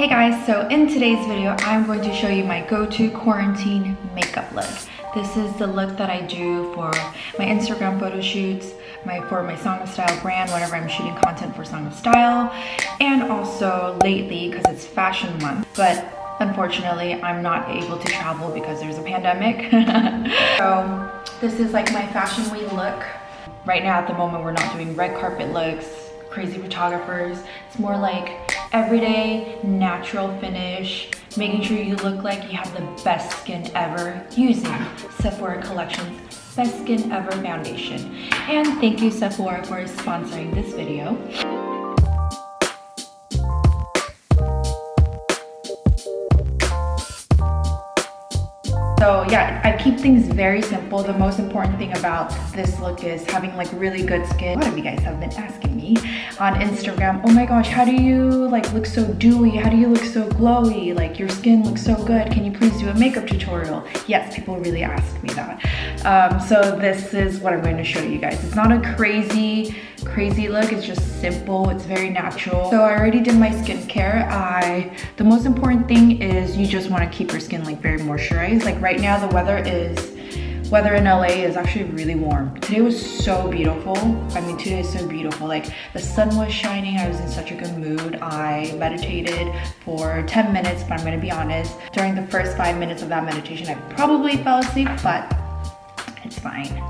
Hey guys, so in today's video, I'm going to show you my go-to quarantine makeup look. This is the look that I do for my Instagram photo shoots, for my Song of Style brand, whenever I'm shooting content for Song of Style, and also lately, because it's fashion month, but unfortunately, I'm not able to travel because there's a pandemic. So this is like my fashion week look. Right now at the moment, we're not doing red carpet looks, crazy photographers. It's more like everyday natural finish, making sure you look like you have the best skin ever using Sephora Collection's Best Skin Ever foundation. And thank you Sephora for sponsoring this video. So yeah, I keep things very simple. The most important thing about this look is having like really good skin. A lot of you guys have been asking me on Instagram, oh my gosh, how do you like look so dewy? How do you look so glowy? Like your skin looks so good. Can you please do a makeup tutorial? Yes, people really asked me that. So this is what I'm going to show you guys. It's not a crazy look. It's just simple. It's very natural. So I already did my skincare. The most important thing is you just want to keep your skin like very moisturized. Like right now the weather in LA is actually really warm. Today was so beautiful. I mean, today is so beautiful. Like the sun was shining. I was in such a good mood. I meditated for 10 minutes, but I'm gonna be honest, during the first 5 minutes of that meditation, I probably fell asleep, but it's fine.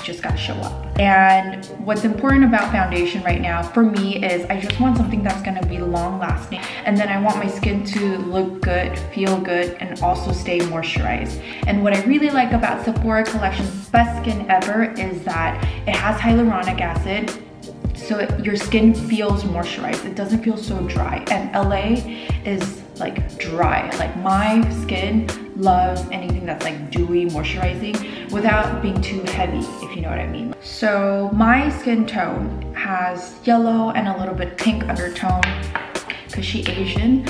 Just gotta show up. And what's important about foundation right now for me is I just want something that's gonna be long lasting, and then I want my skin to look good, feel good, and also stay moisturized. And what I really like about Sephora Collection's Best Skin Ever is that it has hyaluronic acid, so your skin feels moisturized. It doesn't feel so dry. And LA is like dry. Like my skin loves anything that's like dewy, moisturizing without being too heavy, if you know what I mean. So my skin tone has yellow and a little bit pink undertone because she's Asian.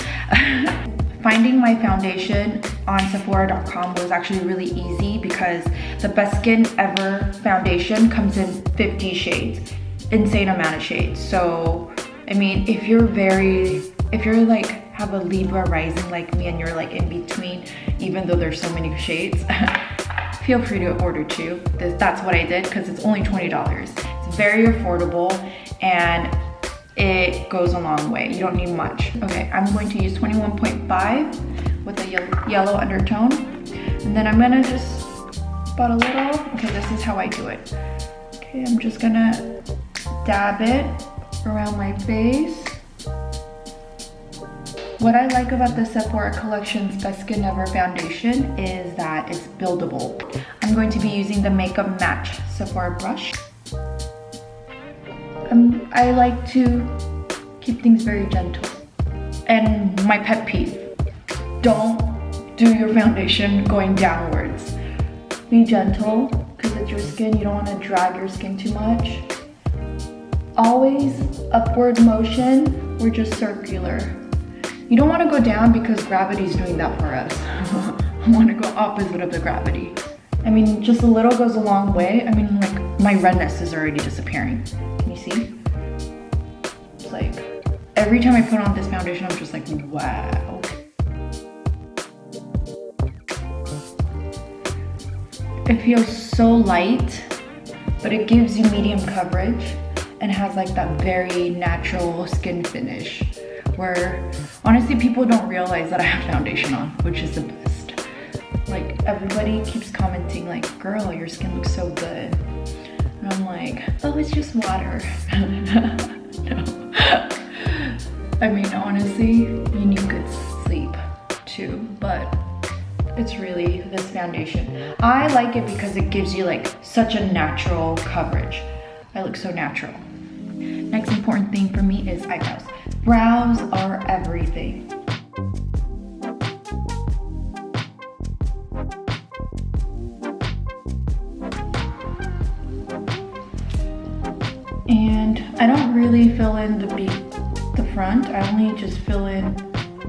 Finding my foundation on Sephora.com was actually really easy because the Best Skin Ever foundation comes in 50 shades. Insane amount of shades. So I mean, if you're like have a Libra rising like me and you're like in between, even though there's so many shades, feel free to order too. That's what I did because it's only $20. It's very affordable and it goes a long way. You don't need much. Okay, I'm going to use 21.5 with a yellow undertone, and then I'm gonna just spot a little. Okay, this is how I do it. Okay, I'm just gonna dab it around my face. What I like about the Sephora Collection's Best Skin Ever foundation is that it's buildable. I'm going to be using the Makeup Match Sephora brush. I like to keep things very gentle. And my pet peeve, don't do your foundation going downwards. Be gentle, because it's your skin. You don't want to drag your skin too much. Always upward motion or just circular. You don't want to go down because gravity's doing that for us. I want to go opposite of the gravity. I mean, just a little goes a long way. I mean, like my redness is already disappearing. Can you see? It's like every time I put on this foundation, I'm just like, wow. It feels so light, but it gives you medium coverage and has like that very natural skin finish where honestly people don't realize that I have foundation on, which is the best. Like everybody keeps commenting like, girl, your skin looks so good. And I'm like, oh, it's just water. No. I mean, honestly, you need good sleep too, but it's really this foundation. I like it because it gives you like such a natural coverage. I look so natural. Next important thing for me is eyebrows. Brows are everything. And I don't really fill in the front. I only just fill in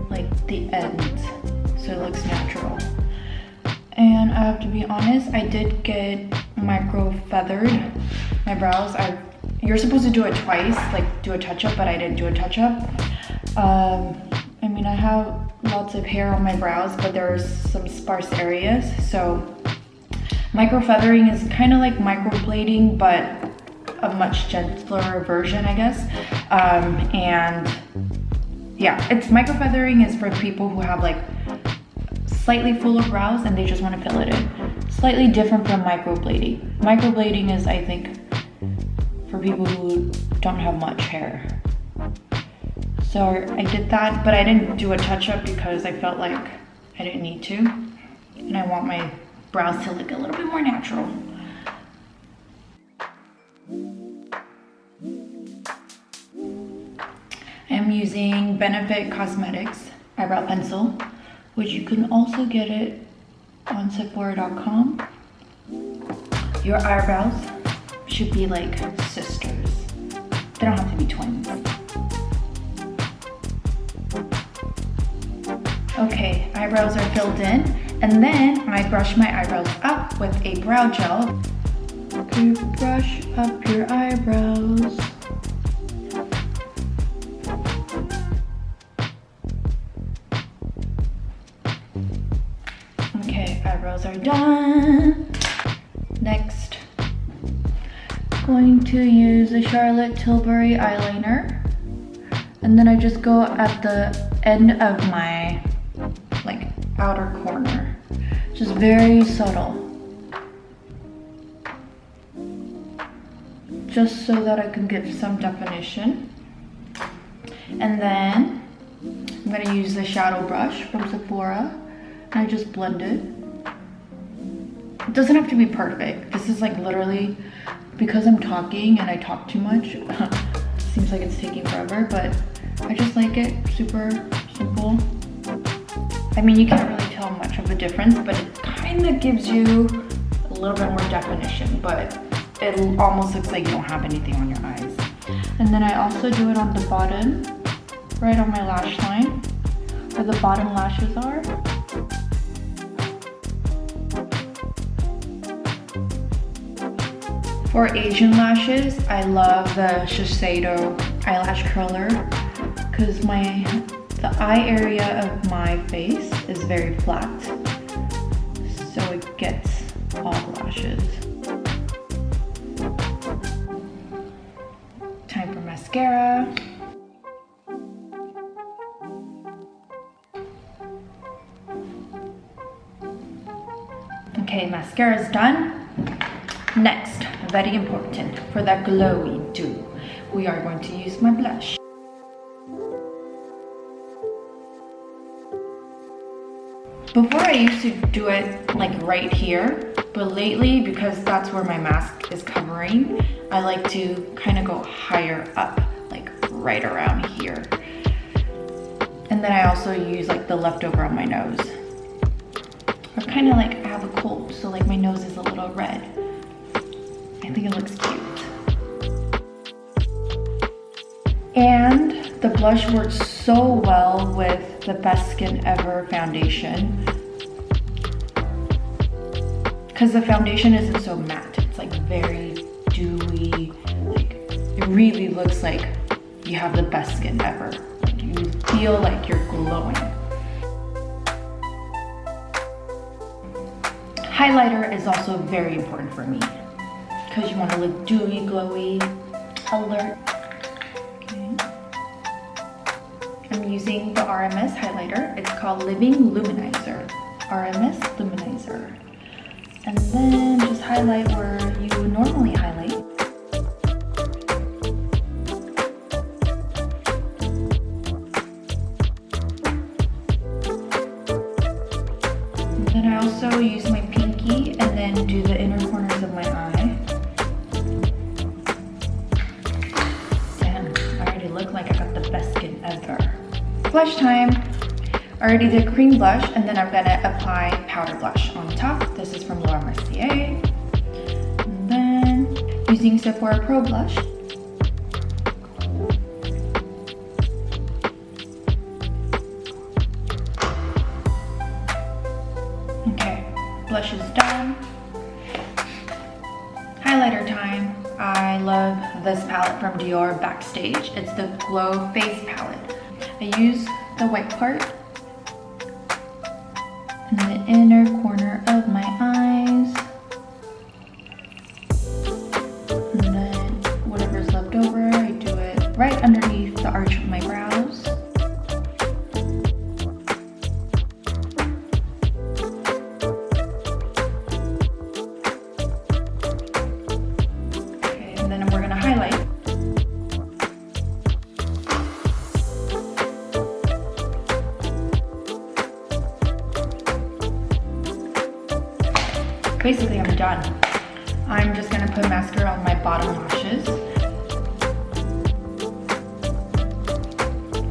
like the ends, so it looks natural. And I have to be honest, I did get micro feathered my brows. You're supposed to do it twice, like do a touch-up, but I didn't do a touch-up. I mean, I have lots of hair on my brows, but there's some sparse areas. So micro feathering is kind of like microblading, but a much gentler version, I guess. And yeah, it's micro feathering is for people who have like slightly fuller brows and they just want to fill it in. Slightly different from microblading. Microblading is, I think, for people who don't have much hair. So I did that, but I didn't do a touch-up because I felt like I didn't need to. And I want my brows to look a little bit more natural. I'm using Benefit Cosmetics eyebrow pencil, which you can also get it on Sephora.com. Your eyebrows should be like sisters. They don't have to be twins. Okay, eyebrows are filled in, and then I brush my eyebrows up with a brow gel. Okay, brush up your eyebrows. Okay, eyebrows are done. Next, going to use a Charlotte Tilbury eyeliner, and then I just go at the end of my like outer corner, just very subtle, just so that I can give some definition. And then I'm gonna use the shadow brush from Sephora, and I just blend it. It doesn't have to be perfect. This is like literally because I'm talking and I talk too much. Seems like it's taking forever, but I just like it super simple. I mean, you can't really tell much of a difference, but it kind of gives you a little bit more definition, but it almost looks like you don't have anything on your eyes. And then I also do it on the bottom, right on my lash line, where the bottom lashes are. For Asian lashes, I love the Shiseido eyelash curler because the eye area of my face is very flat, so it gets all the lashes. Time for mascara. Okay, mascara is done. Next, very important, for that glowy do, we are going to use my blush. Before I used to do it like right here, but lately, because that's where my mask is covering, I like to kind of go higher up, like right around here. And then I also use like the leftover on my nose. Or kind of like I have a cold, so like my nose is a little red. I think it looks cute. And the blush works so well with the Best Skin Ever foundation, because the foundation isn't so matte. It's like very dewy. Like it really looks like you have the best skin ever. Like you feel like you're glowing. Highlighter is also very important for me because you want to look dewy, glowy, alert. I'm using the RMS highlighter. It's called Living Luminizer. RMS Luminizer. And then just highlight where you would normally highlight. And then I also use my pinky and then do the inner corners of my eye. Damn, I already look like I got the best skin ever. Blush time. I already did cream blush, and then I'm gonna apply powder blush on top. This is from Laura Mercier. And then using Sephora Pro Blush. Okay, blush is done. Highlighter time. I love this palette from Dior Backstage. It's the Glow Face palette. I use the white part. In the inner corner of my eyes. And then whatever's left over, I do it right underneath the arch of my brows. Okay, and then we're gonna highlight. Basically, I'm done. I'm just gonna put mascara on my bottom lashes.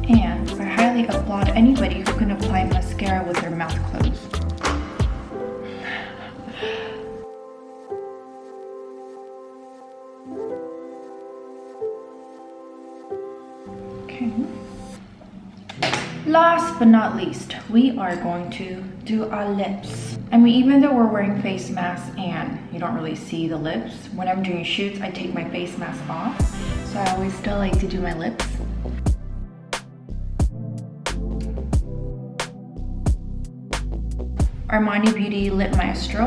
And I highly applaud anybody who can apply mascara with their mouth closed. Okay. Last but not least, we are going to do our lips. I mean, even though we're wearing face masks and you don't really see the lips, when I'm doing shoots, I take my face mask off. So I always still like to do my lips. Armani Beauty Lip Maestro.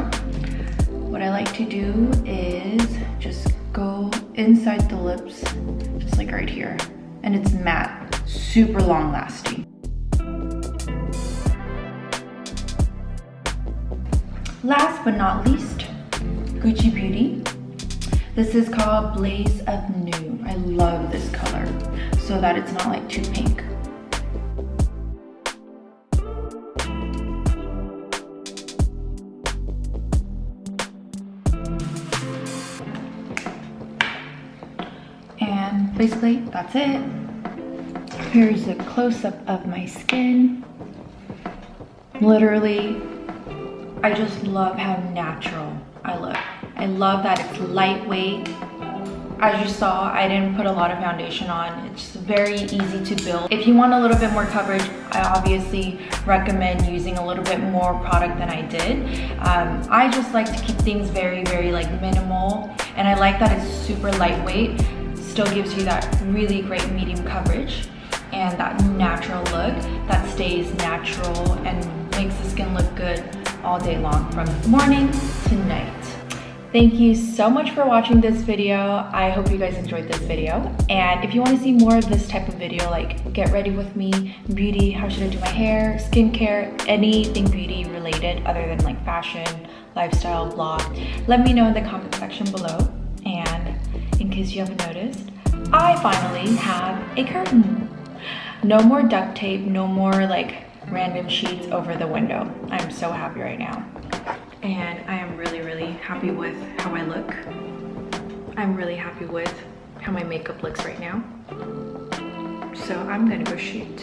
What I like to do is just go inside the lips, just like right here. And it's matte, super long lasting. Last but not least, Gucci Beauty. This is called Blaze of New. I love this color so that it's not like too pink. And basically that's it. Here's a close-up of my skin. Literally, I just love how natural I look. I love that it's lightweight. As you saw, I didn't put a lot of foundation on. It's very easy to build. If you want a little bit more coverage, I obviously recommend using a little bit more product than I did. I just like to keep things very, very like minimal. And I like that it's super lightweight. Still gives you that really great medium coverage and that natural look that stays natural and makes the skin look good all day long from morning to night. Thank you so much for watching this video. I hope you guys enjoyed this video. And if you want to see more of this type of video, like get ready with me, beauty, how should I do my hair, skincare, anything beauty related other than like fashion, lifestyle, blog, let me know in the comment section below. And in case you haven't noticed, I finally have a curtain. No more duct tape, no more like random sheets over the window. I'm so happy right now. And I am really, really happy with how I look. I'm really happy with how my makeup looks right now. So I'm gonna go shoot.